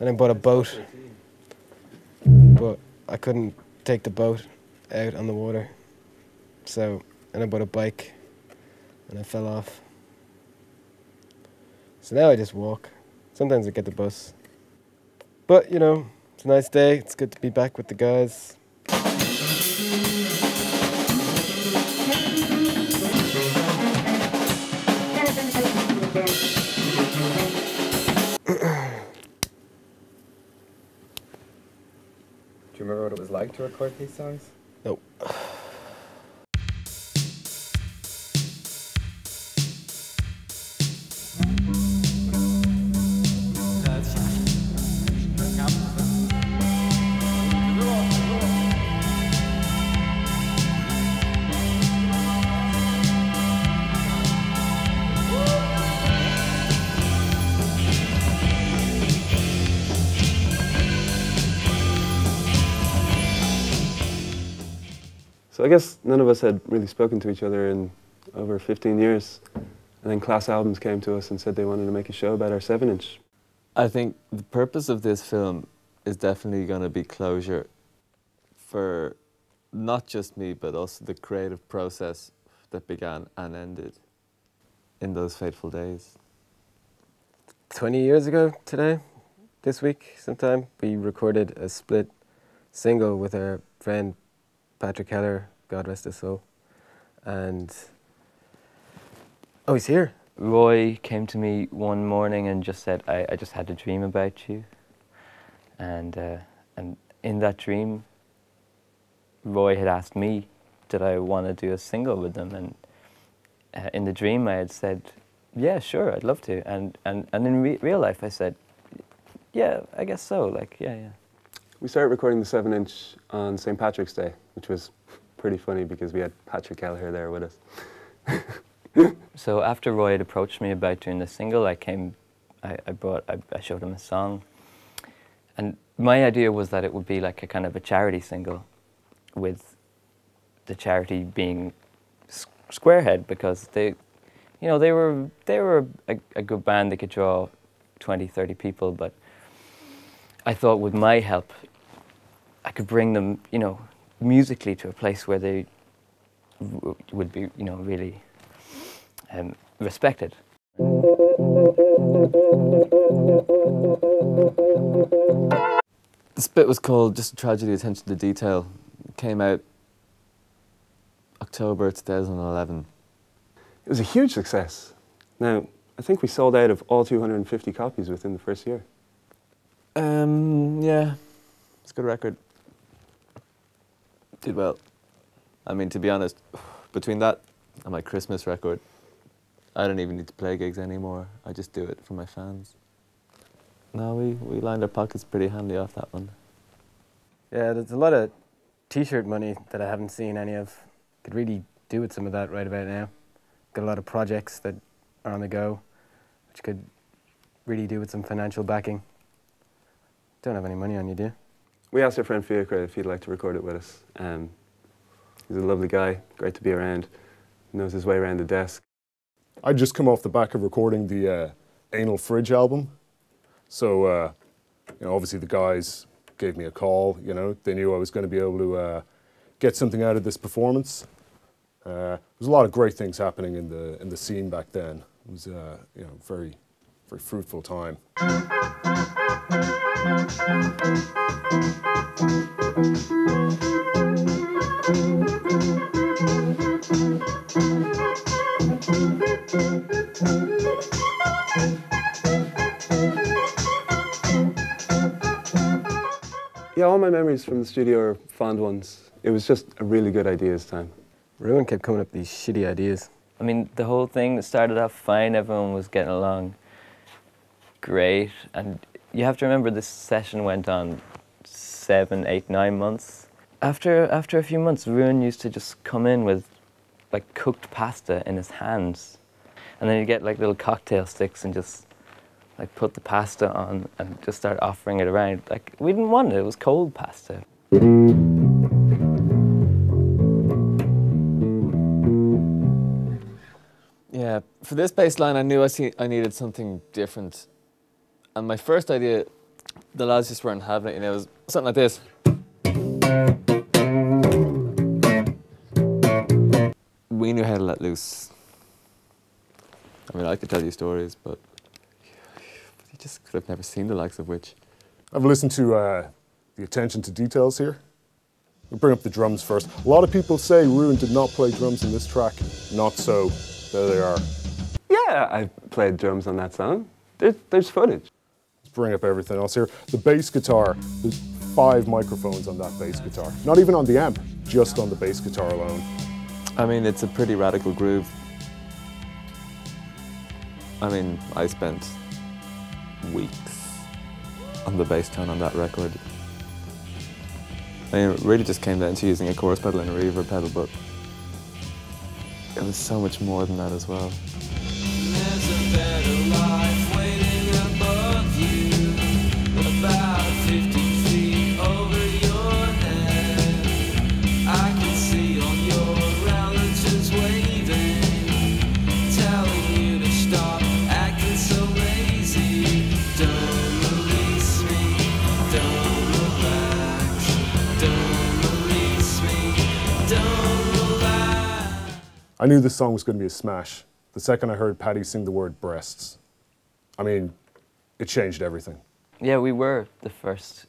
and I bought a boat, but I couldn't take the boat out on the water. So, and I bought a bike, and I fell off. So now I just walk. Sometimes I get the bus. But, you know, it's a nice day. It's good to be back with the guys. Do you remember what it was like to record these songs? Nope. So I guess none of us had really spoken to each other in over 15 years. And then Class Albums came to us and said they wanted to make a show about our 7-inch. I think the purpose of this film is definitely going to be closure for not just me, but also the creative process that began and ended in those fateful days. 20 years ago today, this week sometime, we recorded a split single with our friend Patrick Kelleher, God rest his soul. And, oh, he's here. Roy came to me one morning and just said, I just had a dream about you. And in that dream, Roy had asked me, did I want to do a single with them? And in the dream I had said, yeah, sure, I'd love to. And in real life I said, yeah, I guess so, like, yeah. We started recording the 7-inch on St. Patrick's Day, which was pretty funny because we had Patrick Kelleher there with us. So after Roy had approached me about doing the single, I showed him a song. And my idea was that it would be like a kind of a charity single, with the charity being Squarehead, because they were a good band. They could draw 20, 30 people, but I thought with my help, I could bring them, you know, musically to a place where they would be, you know, really respected. This bit was called Just a Tragedy, Attention to Detail. It came out October 2011. It was a huge success. Now, I think we sold out of all 250 copies within the first year. Yeah, it's a good record. Did well. I mean, to be honest, between that and my Christmas record, I don't even need to play gigs anymore. I just do it for my fans. No, we lined our pockets pretty handy off that one. Yeah, there's a lot of t-shirt money that I haven't seen any of. Could really do with some of that right about now. Got a lot of projects that are on the go, which could really do with some financial backing. Don't have any money on you, do you? We asked our friend Fiacre if he'd like to record it with us. He's a lovely guy, great to be around, knows his way around the desk. I'd just come off the back of recording the Anal Fridge album. So, you know, obviously the guys gave me a call, you know, they knew I was going to be able to get something out of this performance. There was a lot of great things happening in the scene back then. It was, you know, very fruitful time. Yeah, all my memories from the studio are fond ones. It was just a really good ideas time. Ruin kept coming up with these shitty ideas. I mean, the whole thing started off fine, everyone was getting along great, and you have to remember this session went on 7, 8, 9 months. After a few months, Ruin used to just come in with like cooked pasta in his hands, and then he'd get like little cocktail sticks and just like put the pasta on and just start offering it around. Like, we didn't want it, it was cold pasta. Yeah, for this bass line I knew I needed something different. And my first idea the lads just weren't having it, you know, it was something like this. We knew how to let loose. I mean, I could tell you stories, but you just could have never seen the likes of which. I've listened to the attention to details here. We'll bring up the drums first. A lot of people say Ruin did not play drums in this track. Not so. There they are. Yeah, I played drums on that song. There's footage. Let's bring up everything else here. The bass guitar, there's 5 microphones on that bass guitar. Not even on the amp, just on the bass guitar alone. I mean, it's a pretty radical groove. I mean, I spent weeks on the bass tone on that record. I mean, it really just came down to using a chorus pedal and a reverb pedal, but it was so much more than that as well. There's a better life waiting above you, about 50 feet over your head. I can see all your relatives waving, telling you to stop acting so lazy. Don't release me, don't relax. Don't release me, don't relax. I knew this song was going to be a smash the second I heard Paddy sing the word breasts. I mean, it changed everything. Yeah, we were the first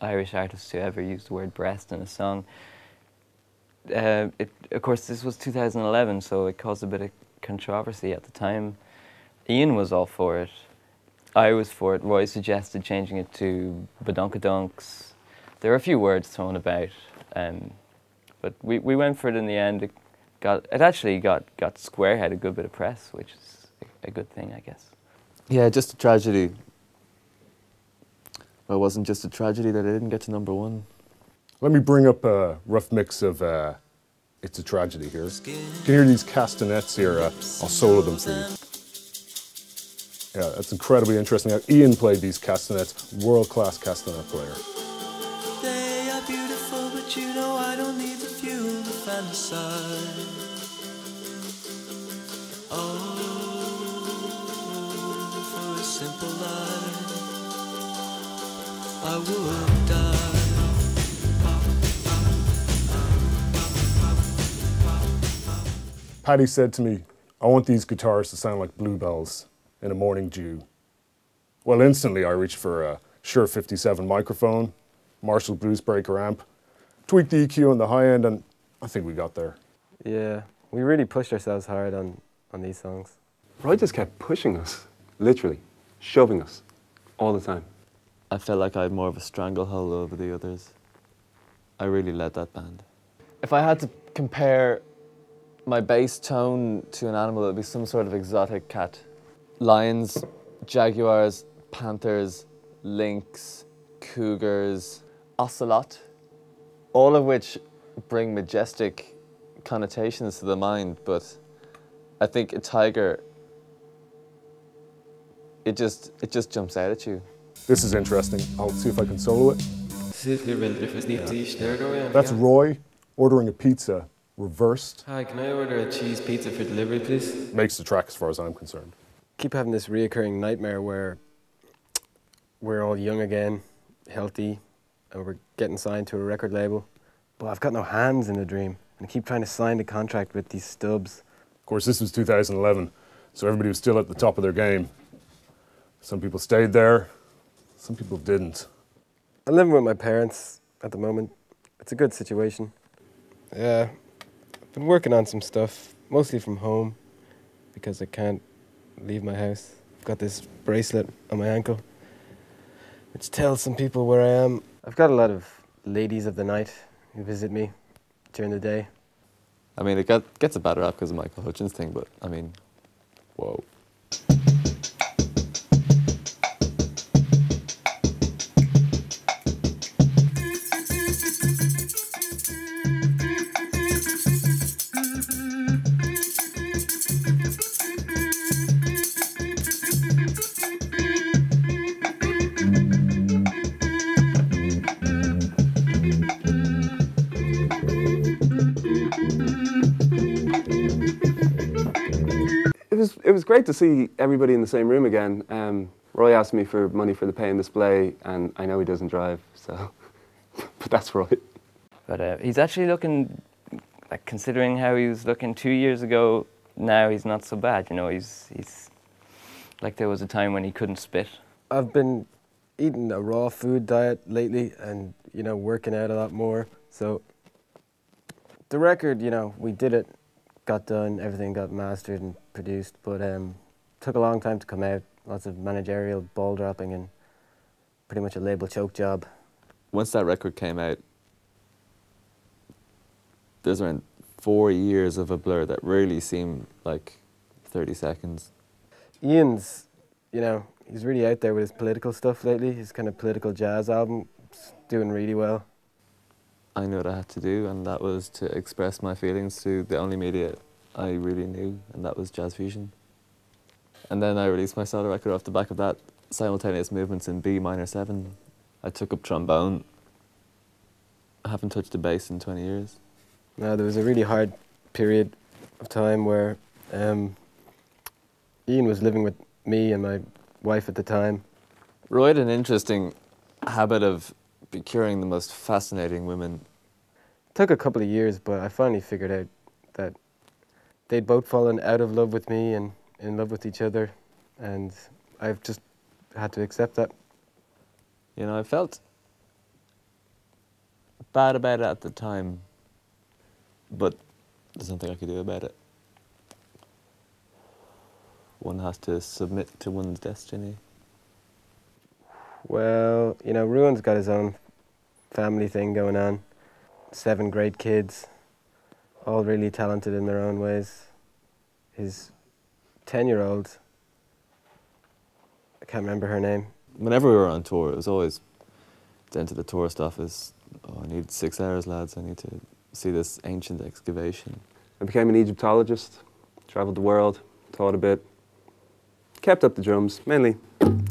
Irish artists to ever use the word breast in a song. Of course, this was 2011, so it caused a bit of controversy at the time. Ian was all for it. I was for it. Roy suggested changing it to badonkadonks. There were a few words thrown about, but we went for it in the end. It actually got Squarehead a good bit of press, which is a good thing, I guess. Yeah, just a tragedy. Well, it wasn't just a tragedy that it didn't get to #1. Let me bring up a rough mix of It's a Tragedy here. You can hear these castanets here. I'll solo them for you. Yeah, that's incredibly interesting. Now, Ian played these castanets, world-class castanet player. They are beautiful, but you know I don't need the fuel to fantasize. Oh, for a simple life, I would die. Paddy said to me, I want these guitars to sound like bluebells in a morning dew. Well, instantly I reached for a Shure 57 microphone, Marshall Bluesbreaker amp, tweaked the EQ on the high end, and I think we got there. Yeah, we really pushed ourselves hard on these songs. Roy just kept pushing us, literally, shoving us, all the time. I felt like I had more of a stranglehold over the others. I really led that band. If I had to compare my bass tone to an animal, it would be some sort of exotic cat. Lions, jaguars, panthers, lynx, cougars, ocelot, all of which bring majestic connotations to the mind, but I think a tiger, it just jumps out at you. This is interesting. I'll see if I can solo it. That's Roy ordering a pizza, reversed. Hi, can I order a cheese pizza for delivery, please? Makes the track as far as I'm concerned. Keep having this reoccurring nightmare where we're all young again, healthy, and we're getting signed to a record label. But I've got no hands in the dream, and I keep trying to sign the contract with these stubs. Of course, this was 2011, so everybody was still at the top of their game. Some people stayed there, some people didn't. I'm living with my parents at the moment. It's a good situation. Yeah, I've been working on some stuff, mostly from home, because I can't leave my house. I've got this bracelet on my ankle, which tells some people where I am. I've got a lot of ladies of the night who visit me during the day. I mean, it gets a bad rap because of Michael Hutchins' thing, but I mean, whoa. It was great to see everybody in the same room again. Roy asked me for money for the pay and display, and I know he doesn't drive, so, but that's Roy. But he's actually looking, like considering how he was looking 2 years ago, now he's not so bad, you know, he's like there was a time when he couldn't spit. I've been eating a raw food diet lately and, you know, working out a lot more. So the record, you know, we did it, got done, everything got mastered and produced, but took a long time to come out. Lots of managerial ball dropping and pretty much a label choke job. Once that record came out, there's around 4 years of a blur that really seemed like 30 seconds. Ian's, you know, he's really out there with his political stuff lately. His kind of political jazz album is doing really well. I knew what I had to do, and that was to express my feelings to the only media I really knew, and that was jazz fusion. And then I released my solo record off the back of that, Simultaneous Movements in B minor 7. I took up trombone. I haven't touched a bass in 20 years. Now, there was a really hard period of time where Ian was living with me and my wife at the time. Roy had an interesting habit of procuring the most fascinating women. It took a couple of years, but I finally figured out that they'd both fallen out of love with me and in love with each other, and I've just had to accept that. You know, I felt bad about it at the time, but there's nothing I could do about it. One has to submit to one's destiny. Well, you know, Ruin's got his own family thing going on. 7 great kids, all really talented in their own ways. His 10-year-old, I can't remember her name. Whenever we were on tour, it was always down to the tourist office. Oh, I need 6 hours, lads. I need to see this ancient excavation. I became an Egyptologist, travelled the world, taught a bit, kept up the drums, mainly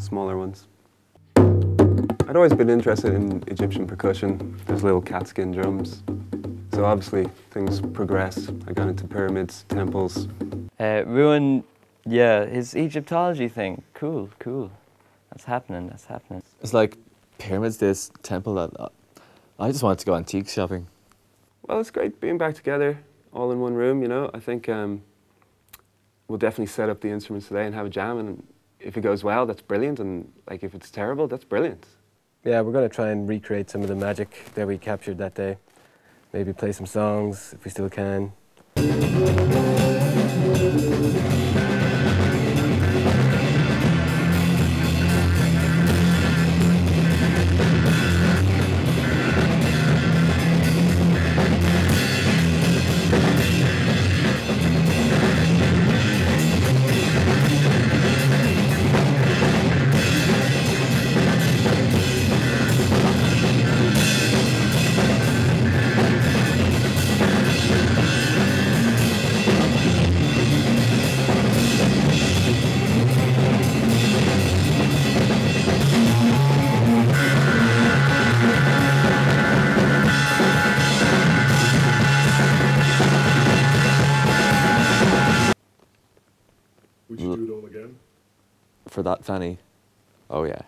smaller ones. I'd always been interested in Egyptian percussion. There's little cat skin drums. So obviously things progressed. I got into pyramids, temples. Ruin, yeah, his Egyptology thing, cool. That's happening. It's like pyramids, this temple that I just wanted to go antique shopping. Well, it's great being back together, all in one room, you know. I think we'll definitely set up the instruments today and have a jam, and if it goes well, that's brilliant, and like if it's terrible, that's brilliant. Yeah, we're going to try and recreate some of the magic that we captured that day. Maybe play some songs if we still can. We should do it all again. For that fanny, oh yeah.